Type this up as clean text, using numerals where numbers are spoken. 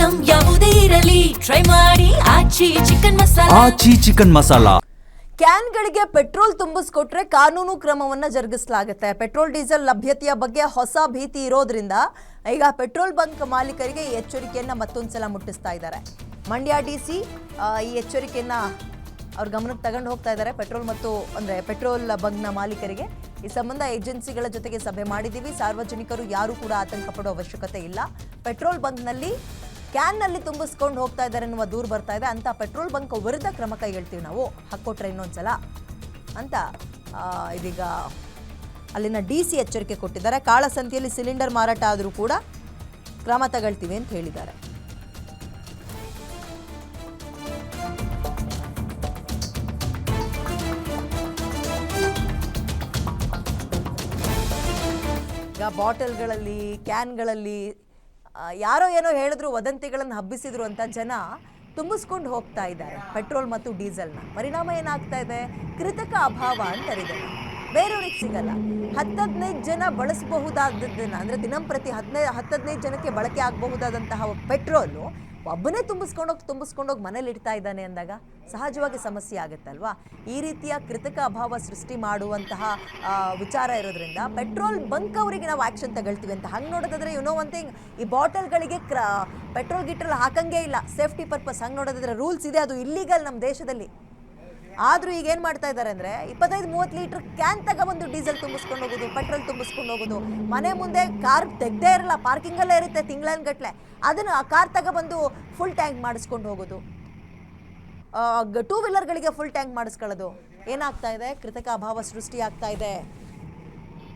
Item ಯಾವುದೇ ಇರಲಿ try ಮಾಡಿ ಆಚಿ ಚಿಕನ್ ಮಸಾಲಾ. ಕ್ಯಾನ್ಗಳಿಗೆ ಪೆಟ್ರೋಲ್ ತುಂಬಿಸ್ಕೊಟ್ರೆ ಕಾನೂನು ಕ್ರಮವನ್ನ ಜರುಗಿಸಲಾಗುತ್ತೆ. ಪೆಟ್ರೋಲ್ ಡೀಸೆಲ್ ಲಭ್ಯತೆಯ ಬಗ್ಗೆ ಹೊಸ ಭೀತಿ ಇರೋದ್ರಿಂದ ಈಗ ಪೆಟ್ರೋಲ್ ಬಂಕ್ ಮಾಲೀಕರಿಗೆ ಈ ಎಚ್ಚರಿಕೆಯನ್ನ ಮತ್ತೊಂದ್ಸಲ ಮುಟ್ಟಿಸ್ತಾ ಇದ್ದಾರೆ. ಮಂಡ್ಯ ಡಿಸಿ ಈ ಎಚ್ಚರಿಕೆಯನ್ನ ಅವ್ರ ಗಮನಕ್ಕೆ ತಗೊಂಡು ಹೋಗ್ತಾ ಇದ್ದಾರೆ. ಪೆಟ್ರೋಲ್ ಬಂಕ್ನ ಮಾಲೀಕರಿಗೆ ಈ ಸಂಬಂಧ ಏಜೆನ್ಸಿಗಳ ಜೊತೆಗೆ ಸಭೆ ಮಾಡಿದ್ದೀವಿ. ಸಾರ್ವಜನಿಕರು ಯಾರು ಕೂಡ ಆತಂಕ ಪಡೋ ಅವಶ್ಯಕತೆ ಇಲ್ಲ. ಪೆಟ್ರೋಲ್ ಬಂಕ್ನಲ್ಲಿ ಕ್ಯಾನ್ನಲ್ಲಿ ತುಂಬಿಸ್ಕೊಂಡು ಹೋಗ್ತಾ ಇದ್ದಾರೆ ಎನ್ನುವ ದೂರು ಬರ್ತಾ ಇದೆ. ಅಂತ ಪೆಟ್ರೋಲ್ ಬಂಕ್ ವಿರುದ್ಧ ಕ್ರಮ ಕೈಗೊಳ್ತೀವಿ, ನಾವು ಹಾಕ್ಕೊಟ್ರೆ ಇನ್ನೊಂದ್ಸಲ ಅಂತ ಇದೀಗ ಅಲ್ಲಿನ ಡಿಸಿ ಎಚ್ಚರಿಕೆ ಕೊಟ್ಟಿದ್ದಾರೆ. ಕಾಳಸಂತೆಯಲ್ಲಿ ಸಿಲಿಂಡರ್ ಮಾರಾಟ ಆದರೂ ಕೂಡ ಕ್ರಮ ತಗೊಳ್ತೀವಿ ಅಂತ ಹೇಳಿದ್ದಾರೆ. ಈಗ ಬಾಟಲ್ಗಳಲ್ಲಿ ಕ್ಯಾನ್ಗಳಲ್ಲಿ ಯಾರೋ ಏನೋ ಹೇಳಿದ್ರು, ವದಂತಿಗಳನ್ನು ಹಬ್ಬಿಸಿದ್ರು ಅಂತ ಜನ ತುಂಬಿಸ್ಕೊಂಡು ಹೋಗ್ತಾ ಇದ್ದಾರೆ ಪೆಟ್ರೋಲ್ ಮತ್ತು ಡೀಸೆಲ್ನ. ಪರಿಣಾಮ ಏನಾಗ್ತಾ ಇದೆ? ಕೃತಕ ಅಭಾವ ಅಂತಾರಿದೆ. ಬೇರೆಯವ್ರಿಗೆ ಸಿಗಲ್ಲ. 10-15 ಜನ ಬಳಸಬಹುದಾದದ್ದನ್ನ, ಅಂದರೆ ದಿನಂಪ್ರತಿ 10-15 ಜನಕ್ಕೆ ಬಳಕೆ ಆಗಬಹುದಾದಂತಹ ಪೆಟ್ರೋಲು ಒಬ್ಬನೇ ತುಂಬಿಸ್ಕೊಂಡೋಗಿ ಮನೇಲಿ ಇಡ್ತಾ ಇದ್ದಾನೆ ಅಂದಾಗ ಸಹಜವಾಗಿ ಸಮಸ್ಯೆ ಆಗುತ್ತಲ್ವಾ. ಈ ರೀತಿಯ ಕೃತಕ ಅಭಾವ ಸೃಷ್ಟಿ ಮಾಡುವಂತಹ ವಿಚಾರ ಇರೋದ್ರಿಂದ ಪೆಟ್ರೋಲ್ ಬಂಕ್ ಅವರಿಗೆ ನಾವು ಆ್ಯಕ್ಷನ್ ತಗೊಳ್ತೀವಿ ಅಂತ. ಹಂಗೆ ನೋಡೋದಾದ್ರೆ ಒನ್ ಥಿಂಗ್, ಈ ಬಾಟಲ್ಗಳಿಗೆ ಪೆಟ್ರೋಲ್ ಗಿಟ್ರೋಲ್ ಹಾಕಂಗೇ ಇಲ್ಲ, ಸೇಫ್ಟಿ ಪರ್ಪಸ್. ಹಂಗೆ ನೋಡೋದಾದ್ರೆ ರೂಲ್ಸ್ ಇದೆ, ಅದು ಇಲ್ಲೀಗಲ್ ನಮ್ಮ ದೇಶದಲ್ಲಿ. ಆದರೂ ಈಗ ಏನು ಮಾಡ್ತಾ ಇದ್ದಾರೆ ಅಂದರೆ 25-30 ಲೀಟ್ರ್ ಕ್ಯಾನ್ ತಗೊಬಂದು ಡೀಸೆಲ್ ತುಂಬಿಸ್ಕೊಂಡು ಹೋಗೋದು, ಪೆಟ್ರೋಲ್ ತುಂಬಿಸ್ಕೊಂಡು ಹೋಗೋದು. ಮನೆ ಮುಂದೆ ಕಾರ್ ತೆಗ್ದೇ ಇರಲ್ಲ, ಪಾರ್ಕಿಂಗಲ್ಲೇ ಇರುತ್ತೆ ತಿಂಗಳನ್ಗಟ್ಲೆ, ಅದನ್ನು ಆ ಕಾರ್ ತಗೊಬಂದು ಫುಲ್ ಟ್ಯಾಂಕ್ ಮಾಡಿಸ್ಕೊಂಡು ಹೋಗೋದು. 2 ವೀಲರ್ಗಳಿಗೆ ಫುಲ್ ಟ್ಯಾಂಕ್ ಮಾಡಿಸ್ಕೊಳ್ಳೋದು. ಏನಾಗ್ತಾ ಇದೆ? ಕೃತಕ ಅಭಾವ ಸೃಷ್ಟಿ ಆಗ್ತಾ ಇದೆ.